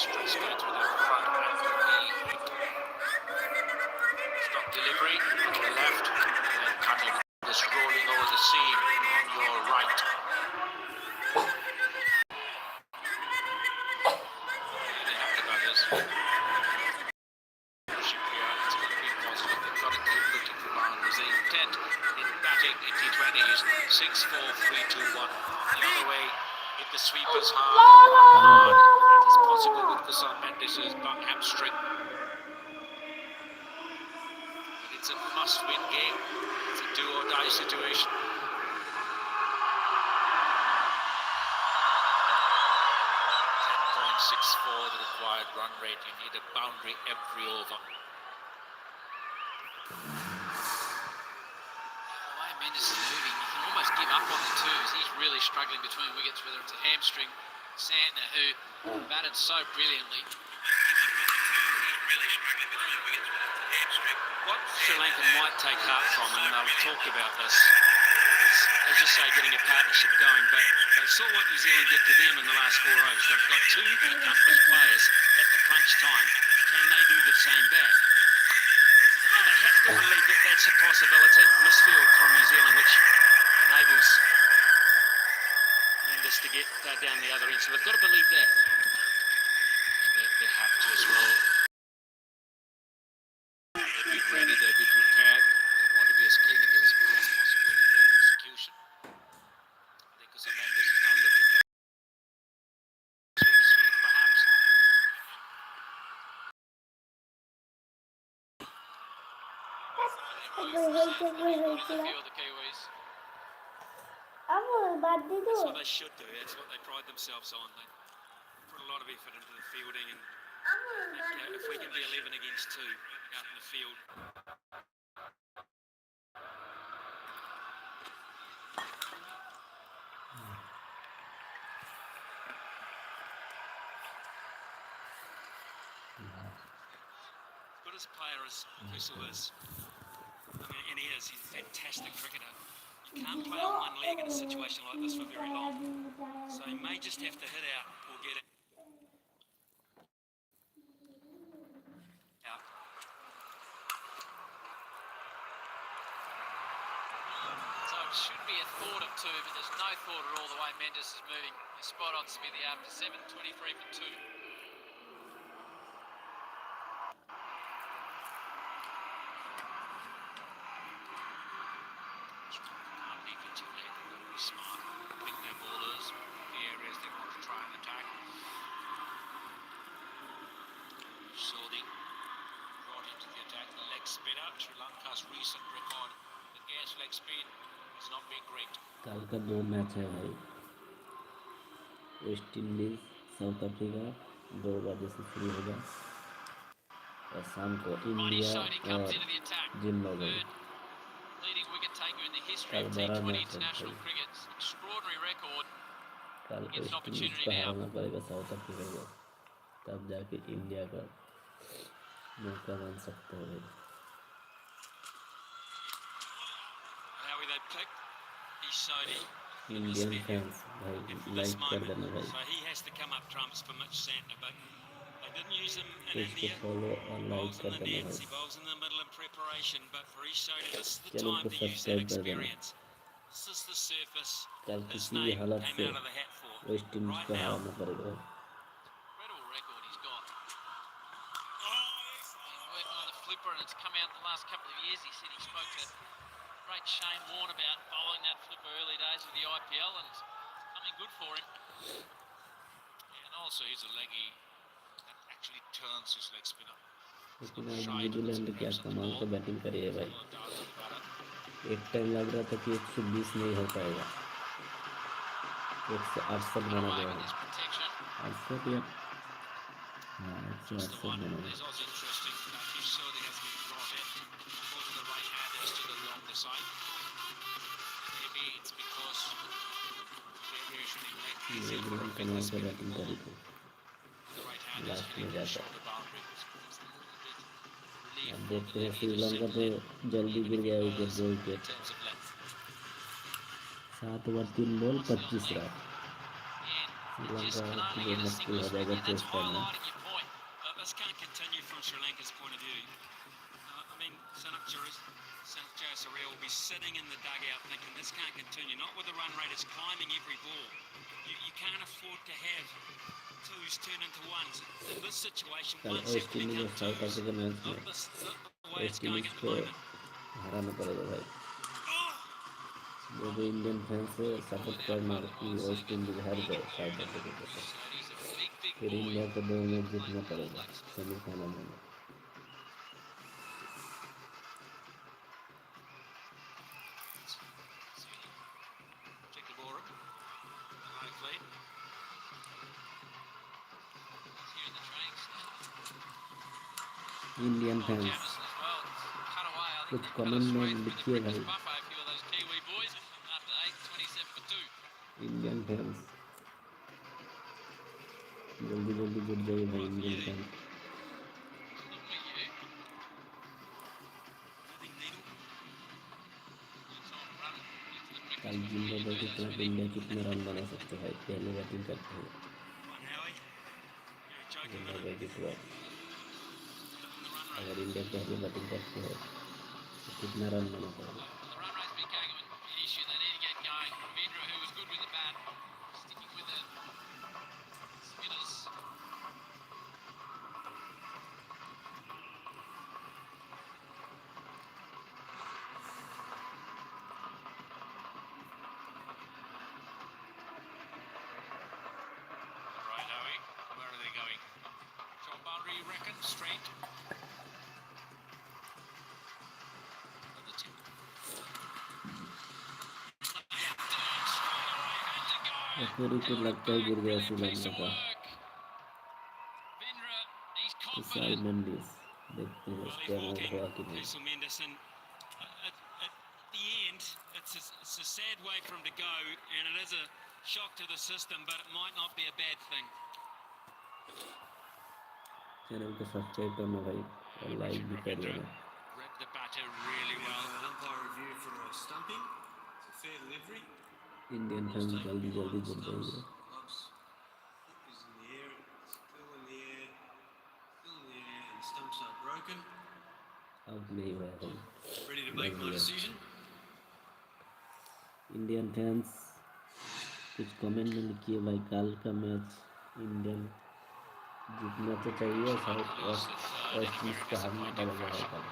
stress going through that front ankle knee. Stop delivery on the left, and then cutting this rolling over the seam on your right. Really happy about this. Pushing here, it's going to be positive. They've got to keep looking for boundaries. The intent in batting in T20 is 6, 4, 3, 2, 1. The other way, if the sweepers hard, it is possible with Kusal Mendis' hamstring. But it's a must-win game. It's a do-or-die situation. 10.64 the required run rate. You need a boundary every over. Mendes is moving. You can almost give up on the twos. He's really struggling between wickets, whether it's a hamstring. Santner, who batted so brilliantly. What Sri Lanka might take heart from, and they'll talk about this, is, as you say, getting a partnership going. But they saw what New Zealand did to them in the last 4 overs. They've got 2 accomplished players at the crunch time. Can they do the same back? And they have to believe that that's a possibility. Misfield from New Zealand, which enables Mendes to get down the other end. So they've got to believe that. They have to as well. They'll be ready, they'll be prepared. They want to be as clinical as possible in that execution. I think because Mendes is now looking like sweep, perhaps. That's what they should do. That's what they pride themselves on. They put a lot of effort into the fielding, and if we can be 11 against 2 out in the field. Good as a player as Kusal is. I mean, and he's a fantastic cricketer. You can't play on one leg in a situation like this for very long. So he may just have to hit out or get it out. So it should be a thought of 2, but there's no thought at all the way Mendes is moving. He's spot on Smithy after 7, 23 for 2. Smart, pick their ballers, the areas they want to try and attack. Sodhi brought into the attack, the leg spinner. Sri Lanka's recent record against leg spin has not been great. कल का 2 match है भाई. West Indies south Africa 2 बजे से शुरू होगा और शाम को इंडिया और जिम्बाब्वे. कल बड़ा मैच है. कल वेस्ट इंडीज को हराना पड़ेगा साउथ अफ्रीका को, तब जाके इंडिया का मौका बन सकता है. इंडियन फैंस भाई लाइक कर देना भाई, पेज को फॉलो और लाइक कर देना भाई, चैनल को सब्सक्राइब कर देना. कल किसी भी हालत से वेस्ट इंडीज को हराना पड़ेगा. Shane Warne about bowling that flipper early days with the IPL, and it's coming good for him. And also he's a leggy that actually turns his leg spinner. लेकिन आज न्यूजीलैंड क्या कमाल का batting करी है भाई. एक टाइम लग रहा था कि 120 नहीं हो पाएगा, 168 बना गया है. 68 या हाँ 168 बना गया. न्यूजीलैंड कमाल का बैटिंग करी थी, लास्ट में जाता. अब देखते हैं श्रीलंका तो जल्दी गिर गया wicket, 2 wicket. 7 over 3 ball 25 run, Sri Lanka just can के only लिए get a मुश्किल single हो swing जाएगा there. That's टेस्ट करना. highlighting your point. This can't continue from Sri Lanka's point of view. I mean, Sanakcha Surya will be sitting in the dugout thinking this can't continue. Not with the run rate, it's climbing every ball. You can't afford to have twos turn into ones. In this situation, कल ones have West to Indies become और South twos. Africa match में The way it's West going Indies at the को moment. हराना पड़ेगा भाई. Oh! जो भी Indian fans है support करना कि वेस्ट इंडीज हार जाए साउथ अफ्रीका के साथ. So he's a big, big फिर boy. इंडिया को 2 मैच जीतना पड़ेगा सेमीफाइनल में. Check the ball. High fleet. Here in the training stand. Indian Oh, fans Jamison as well. Cut away. I think कुछ they've cut comment us में straight for the लिखिए breakfast भाई. buffet. A few of those Kiwi boys after 8, 27 for 2. Indian fans जल्दी जल्दी जुट जाइए भाई. Right for Indian you. Fans Looking at you. Moving needle. It's on run into the कल breakfast before you Zimbabwe do के that, खिलाफ Smithy. India कितने run बना सकते हैं भाई. पहले बैटिंग करते हैं Come on, Howie. You're a joking with Zimbabwe it. के खिलाफ. Hitting the run rate. अगर इंडिया पहले बैटिंग करते हैं तो कितना रन बना पाएगा. The run rate's becoming an issue. They need to get going. Ravindra, who was good with the bat, sticking with the spinners. Right, Howie. Where are they going? Short boundary, you reckon? Straight. On the tip. फिर wicket लगता है गिर गया श्रीलंका का. साई मेंडिस देखते हैं stem out हुआ कि नहीं. At the end, it's a sad way for him to go, and it is a shock to the system, but it might not be a bad thing. Channel को सब्सक्राइब करना भाई और like भी कर देना. Read the batter really well. Umpire review for a stumping. It's a fair delivery. Indian fans जल्दी जल्दी जुट जाइए. Gloves. Hook is in the air. Still in the air. Still in the air. And the stumps are broken. Out नहीं हुआ भाई. Ready to make my decision. Indian fans कुछ comment में लिखिए भाई. कल का मैच इंडियन जीतना तो चाहिए. साउथ वेस्ट इंडीज को हारना पड़ेगा भाई कल.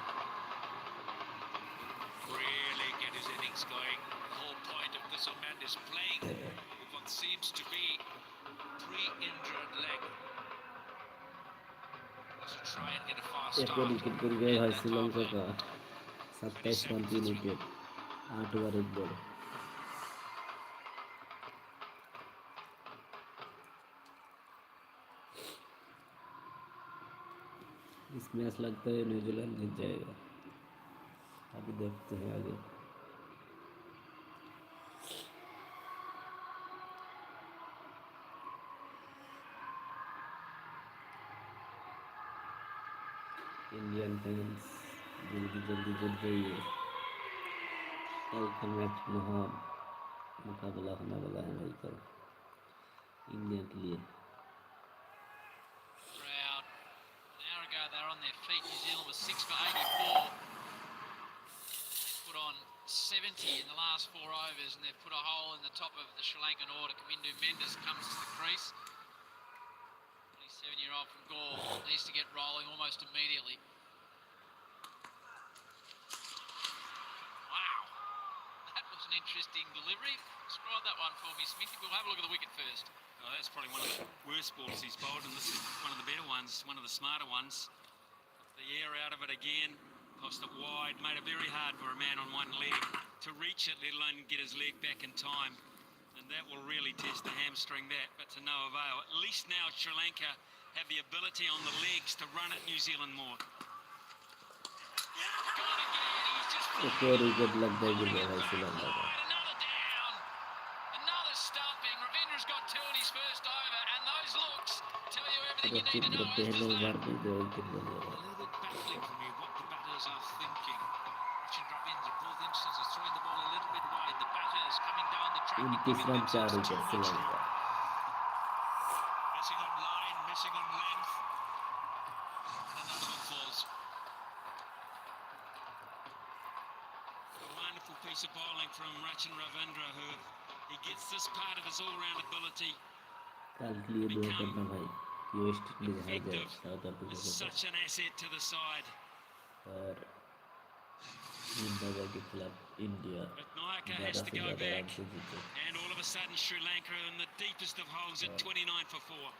Really get his innings going. The whole point of this man is playing with what seems to be pre-injured leg. To try and get a fast एक start. और विकेट गिर गया भाई श्रीलंका का. 27 रन 3 विकेट 8 ओवर 1 बॉल. इस match लगता है New Zealand जीत जाएगा. अभी देखते हैं आगे. इंडियन फैंस जल्दी जल्दी जुट जाइए. कल का मैच मुकाबला होने वाला है भाई कल इंडिया के लिए. Crowd. An hour ago they were on their feet. New Zealand was 6 for 84. They've put on 70 in the last 4 overs, and they've put a hole in the top of the Sri Lankan order. Kamindu Mendes comes to the crease. 27-year-old from Galle needs to get rolling almost immediately. Wow, that was an interesting delivery. Describe that one for me, Smithy. We'll have a look at the wicket first. Oh, that's probably one of the worst balls he's bowled, and this is one of the better ones, one of the smarter ones. Got the air out of it again, tossed it wide, made it very hard for a man on one leg to reach it, let alone get his leg back in time. And that will really test the hamstring, but to no avail. At least now Sri Lanka have the ability on the legs to run at New Zealand more. Gone again, he's just एक और wicket लगता है गिर गया भाई श्रीलंका का. another down. Another stumping. Ravindra's got 2 in his first over, and those looks tell you everything you need to know. As पहले does over that. में 2 विकेट ले लिया. A little bit baffling for me what the batters are thinking. Watching Ravindra, both instances throwing the ball a little bit wide. The batters coming down the track. 29 run 4 wicket Sri Lanka. length. And another one falls. A wonderful piece of bowling from Rachin Ravindra, who he gets this part of his all-round ability कल के लिए दुआ करना भाई कि West Indies हार जाए effective. South Africa Is के साथ such an asset to the side. और जिम्बाब्वे के खिलाफ इंडिया But Nayaka ज़्यादा has से to go ज़्यादा रन back. से जीते And all of a sudden Sri Lanka are in the deepest of holes at 29 for 4.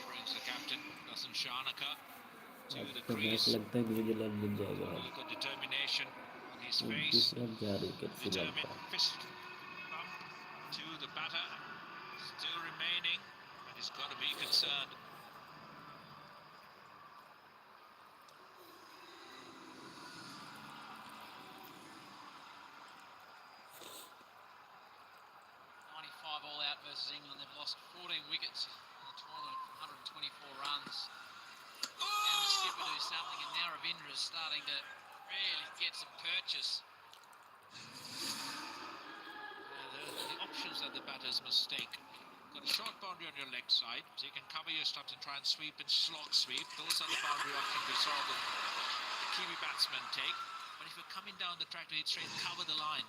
Brings the captain, Nasan Shanaka, to अब the तो match crease. लगता है New Zealand जीत जाएगा भाई Look at determination on his 29 face. Run 4 wicket Determined Sri Lanka fist bump to the batter. Still remaining, but he's got to be concerned. All out versus England. They've lost 14 wickets in the tournament for 124 runs. And the skipper do something, and now Ravindra is starting to really get some purchase. The options that the batter's mistake. Got a short boundary on your leg side, so you can cover your stumps and try and sweep and slog sweep. Those are the boundary options we saw the Kiwi batsmen take. But if you're coming down the track to hit straight, cover the line.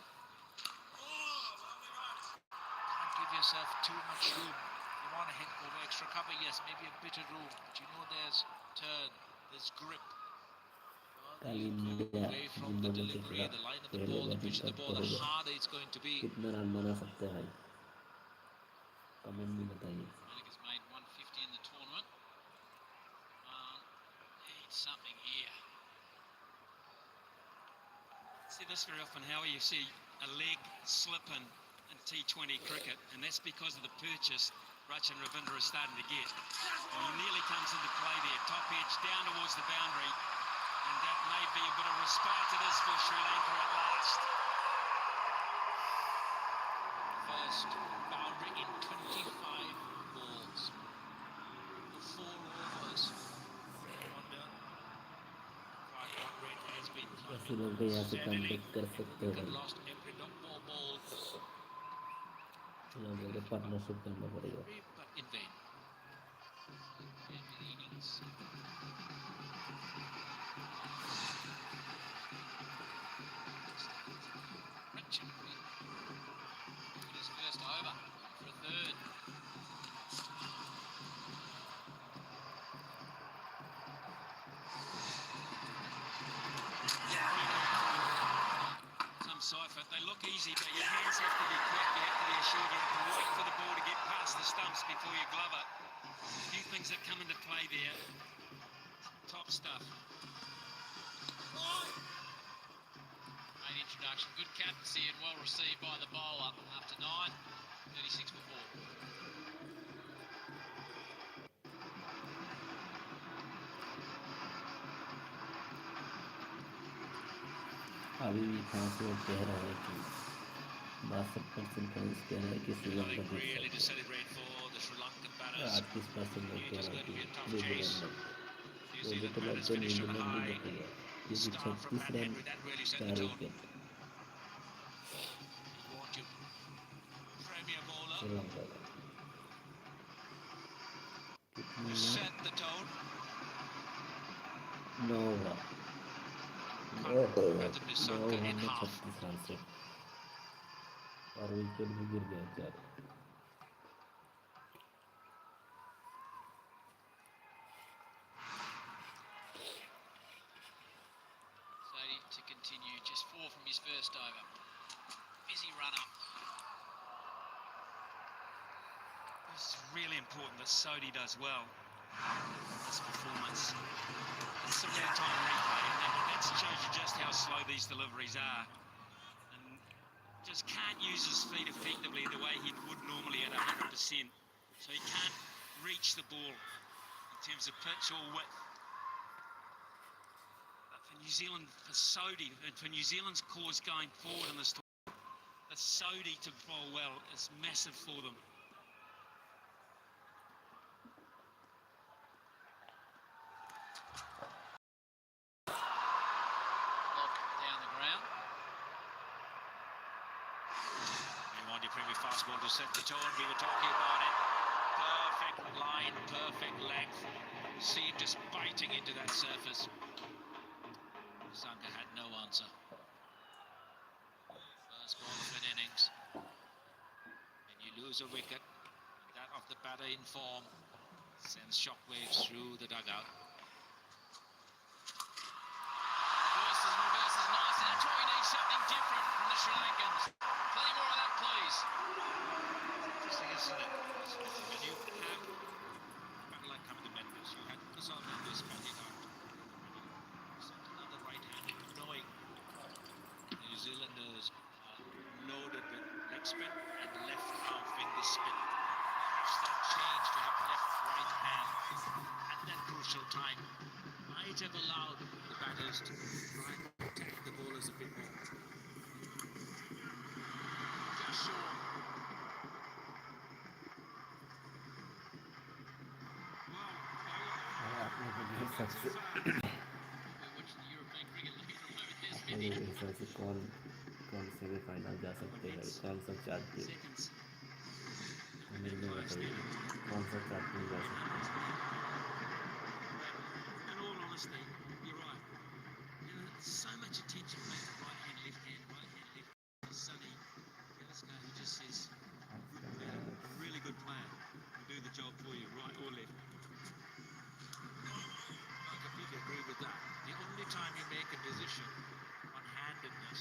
Can't give yourself too much room. You want to hit over extra cover, yes, maybe a bit of room, but you know there's turn, there's grip. कल You go India away from the Zimbabwe के delivery, खिलाफ the line of the पहले ball, the batting pitch of the ball, the करेगा harder it's going to be. कितना run बना सकते हैं भाई कमेंट में बताइए Has made 150 in the tournament. Needs something here. See this very often, Howie. You see a leg slip in T20 cricket, and that's because of the purchase Rachin Ravindra is starting to get. And he nearly comes into play there, top edge down towards the boundary, and that may be a bit of respite it is for Sri Lanka at last. First boundary in 25 balls. 4 overs. One down. 5 rate has been Sri Lanka यहाँ से कम steadily. कर सकते हैं भाई Lost every more balls, Sri Lanka को partnership करना पड़ेगा but in vain. In the innings. Richard Green. His first over for a third. Some cipher. They look easy, but your hands have to be quick. You have to be assured you have to wait for the ball to get past the stumps before you glove it. A few things that come into play there. Top stuff. Great introduction. Good captaincy and well received by the bowler after 9. 36 for 4. अभी भी खांसी और कह रहा है कि 62% fans कह रहे हैं कि श्रीलंका जीत Really to सकती celebrate for the Sri Lankan है batters. 38% लोग It कह is रहे हैं going to कि be a tough New Zealand chase. जीतेगा New मुझे Zealand तो batters लगता है finished on a New Zealand he high. जीतेगा The क्योंकि start from 36 Matt run Henry, that really set the 4 tone. Wicket You want your premier bowler Sri Lanka का कितने to set the tone. 9 over Rather miss 9 Sanka over in में half. 36 run से और wicket भी गिर गया 4 Sadie to continue, just 4 from his first over. Busy run up. This is really important that Sodhi does well in this performance. It's a real-time replay, and that shows you just how slow these deliveries are. And just can't use his feet effectively the way he would normally at 100%. So he can't reach the ball in terms of pitch or width. But for New Zealand, for Sodhi, and for New Zealand's cause going forward in this tournament, for Sodhi to bowl well is massive for them. Lob down the ground. Twenty Premier fast ball to set the tone. We were talking about it. Perfect line, perfect length. See him just biting into that surface. Sanka had no answer. First ball of an innings. And you lose a wicket. That of the batter in form sends shockwaves through the dugout. Reverse is nice, and that's why we need something different from the Sri Lankans. Plenty more of that, please. Interesting, isn't it? When you have a batter like coming to Mendes, you had Kusal Mendes batting out. Sent another right-hander, knowing the New Zealanders are loaded with leg spin and left-arm finger spin. Perhaps that change to have left, right hand at that crucial time might have allowed the batters to try and attack the bowlers a bit more. Just sure. सबसे सबसे कौन कौन semifinal जा सकते हैं, कौन सा चार टीम हमें बताइए, कौन सा चार टीम जा सकते हैं? In all honesty, you're right. So much attention paid to right hand, left hand, Sonny. Who just says, a really good player will do the job for you, right or left. I completely agree with that. The only time you make a decision on handedness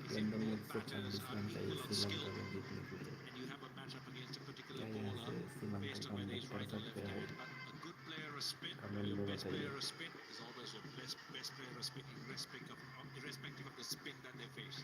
is if both batters are equal on skill and you have a matchup against a particular bowler based on whether he's right or left handed. But a good player of spin, your best player of spin is always your best player of spin, irrespective of the spin that they face.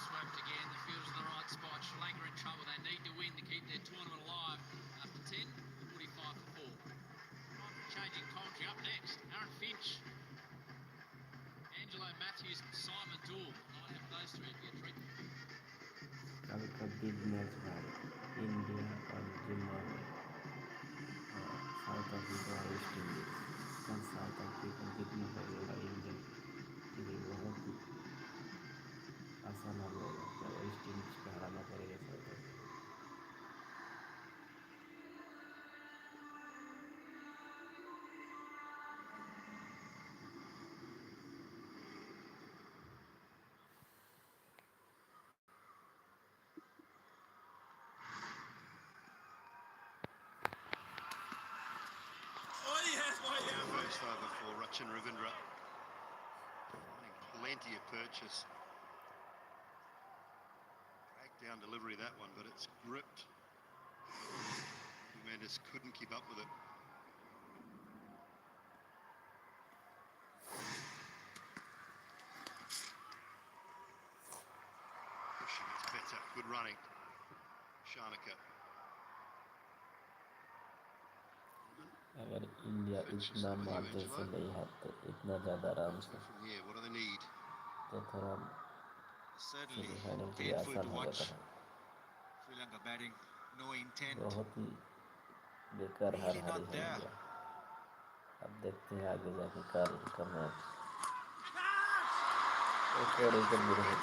Swept again, the field's in the right spot. Sri Lanka in trouble. They need to win to keep their tournament alive. After 10, 45 for 4. Changing commentary up next. Aaron Finch, Angelo Matthews, and Simon Dool. Might have those three to get treatment. कल का big match है India और Zimbabwe, south Africa और West Indies. कल south Africa जीतना पड़ेगा India के लिए, बहुत आसान हो जाएगा। क्या वेस्ट इंडीज को हराना पड़ेगा south Africa. First over for Rachin Ravindra. Plenty of purchase. Drag down delivery that one, but it's gripped. Mendes couldn't keep up with it. Pushing is better. Good running. Sharnika. अगर India इतना margin से नहीं हारते, इतना ज़्यादा आराम से, तो थोड़ा सेमीफाइनल के लिए आसान हो जाता है। बहुत ही बेकार हार हारी है इंडिया। अब देखते हैं आगे जाके कल का मैच। एक और विकेट मिल है,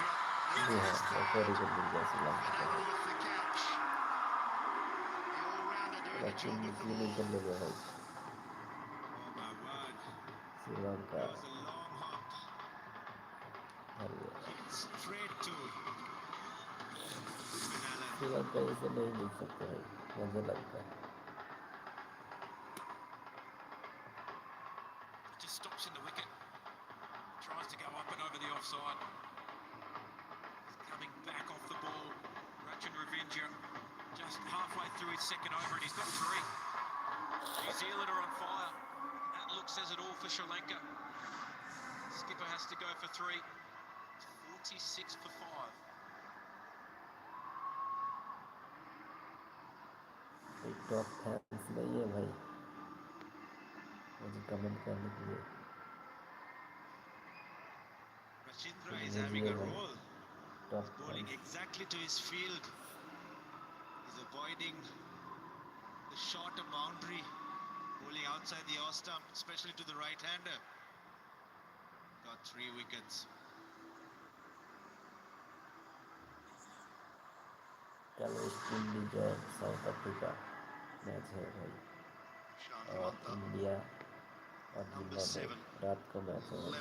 जी हाँ, एक और विकेट मिल गया श्रीलंका को। लेकिन तीन विकेट ले गया है श्रीलंका, हार गया। श्रीलंका ऐसे नहीं जीत सकते है, मुझे लगता है। Just stops in the wicket, tries to go up and over the offside. Coming back off the ball, Rachin Ravindra just halfway through his second over and he's got 3. New Zealand are on fire. That look says it all for Sri Lanka. Skipper has to go for 3. It's 46 for 5. Top fans नहीं है भाई मुझे comment करने के लिए। Racindra is having a roll. He's bowling exactly to his field. He's avoiding the shorter boundary, bowling outside the off stump, especially to the right-hander. Got 3 wickets. कल West Indies और south Africa match है भाई, और India और Zimbabwe रात को match है भाई।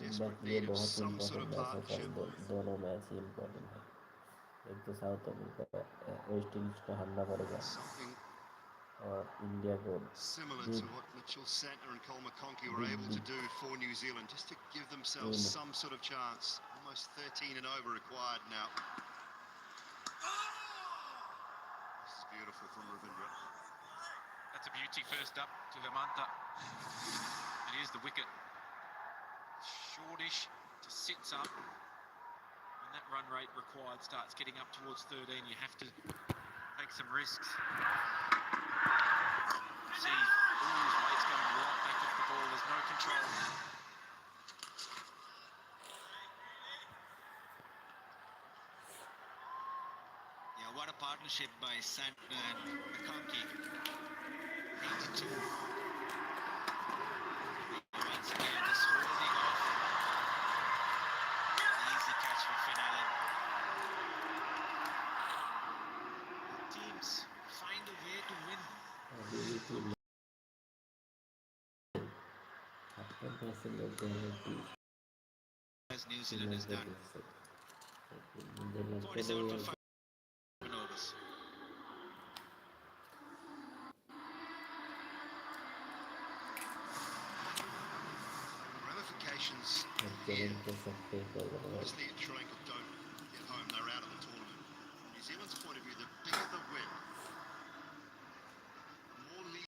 इंडिया के लिए बहुत इम्पोर्टेंट मैच है कल, दोनों मैच ही इम्पोर्टेंट है। एक तो साउथ अफ्रीका वेस्ट इंडीज को हारना पड़ेगा, और इंडिया को Similar to what Mitchell Santner and Cole McConkey were able to do for New Zealand, just to give themselves some sort of chance. Almost 13 and over required now. This is beautiful from Ravindra. That's a beauty first up to Hemanta. And here's the wicket. Shortish, just sits up. When that run rate required starts getting up towards 13, you have to take some risks. See, all his weight's going right back off the ball. There's no control. Yeah, what a partnership by Santner and McConkey. 82. Once again, just holding off. Easy catch for Finn Allen. Teams find a way to win. As New Zealand has done. 47 for 5 overs. Ramifications here. Obviously, Sri Lanka don't get home, they're out of the tournament. From New Zealand's point of view, the bigger the win, the more lead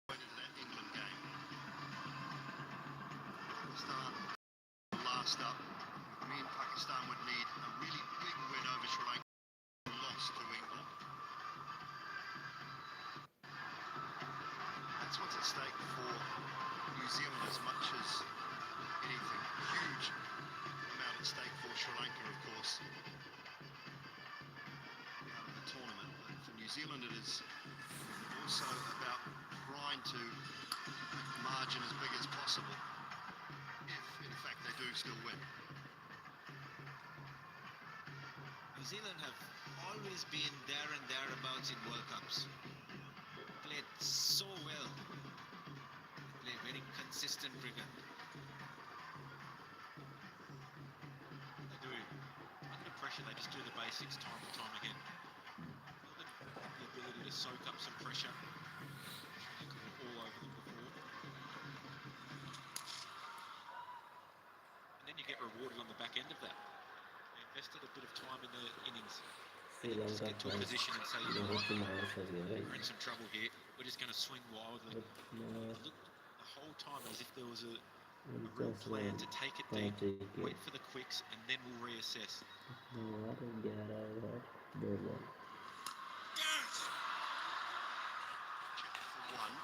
going into that England game. Pakistan last up. Me and Pakistan would need a really big win over Sri Lanka. Lost to England. That's what's at stake for New Zealand as much as anything. Huge amount at stake for Sri Lanka, of course, out of the tournament. But for New Zealand, it is also about trying to make the margin as big as possible, if in fact they do still win. New Zealand have always been there and thereabouts in World Cups. Played so well. Play very consistent cricket. They do. Under pressure, they just do the basics time and time again. The ability to soak up some pressure. All over them before. And then you get rewarded on the back end of that. They invested a bit of time in the innings. They didn't just get to a position and say, you know what, we're in some trouble here. We're just going to swing wildly. It looked the whole time as if there was a real plan to take it deep, wait for the quicks, and then we'll reassess. Check for one.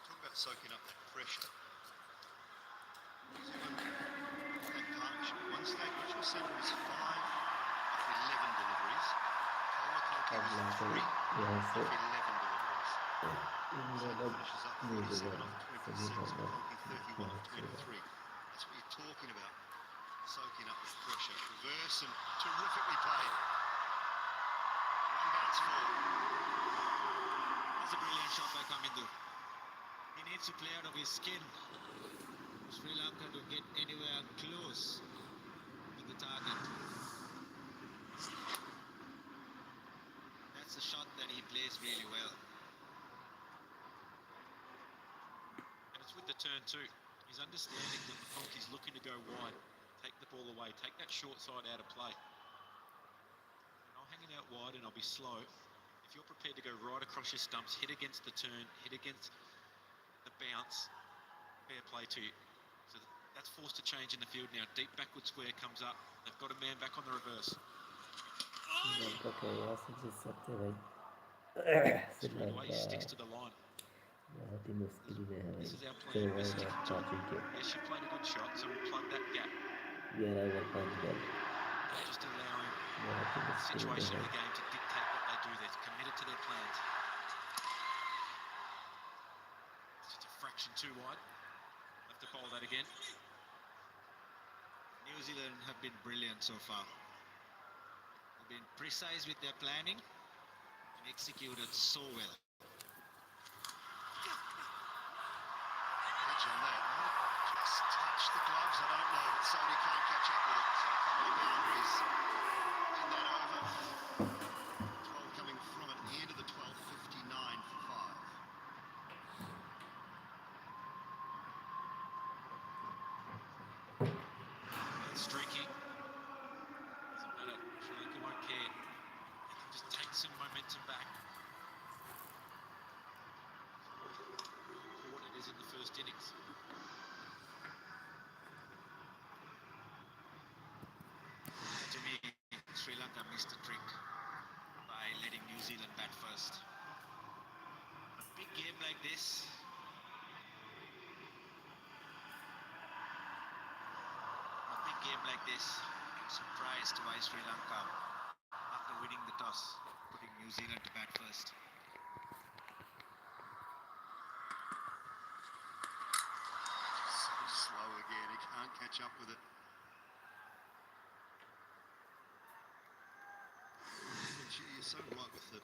Talk about soaking up that pressure. New Zealand, that partnership. At one stage, Mitchell Santner was 5 off 11 deliveries. Cole McConkey was 3 off 11 deliveries. Santner finishes up 47 off 26, McConkey 31 off 23. That's what you're talking about. Soaking up that pressure. Reverse and terrifically played. One bounce four. That's a brilliant shot by Kamindu. He needs to play out of his skin. Sri Lanka to get anywhere close to the target. That's a shot that he plays really well. And it's with the turn too. He's understanding that McConkey's looking to go wide, take the ball away, take that short side out of play. And I'll hang it out wide and I'll be slow. If you're prepared to go right across your stumps, hit against the turn, hit against the bounce, fair play to you. So that's forced a change in the field now. Deep backward square comes up. They've got a man back on the reverse. Straight away he sticks to the line. बहुत ही मुश्किल में है This is our जो plan. We're over sticking to पाँच it. Wicket Yes, you're playing a good shot, so we'll plug that gap. 11 over 5 ball Just allowing बहुत ही the मुश्किल में situation है। of the game to dictate what they do there. He's committed to their plans. It's just a fraction too wide. Have to call that again. New Zealand have been brilliant so far. They've been precise with their planning and executed so well. Edge on that. Just touched the gloves. I don't know, but Saudi can't catch up with it. So a couple of boundaries in that over. 12 coming from it. The end of the 12, 59 for 5. Well, streaky. Doesn't matter. Sri Lanka won't care. They can just take some momentum back. What it is in the first innings. To me, Sri Lanka missed a trick by letting New Zealand bat first. A big game like this, I'm surprised why Sri Lanka, after winning the toss, putting New Zealand to bat first. So slow again. He can't catch up with it. You're so right with the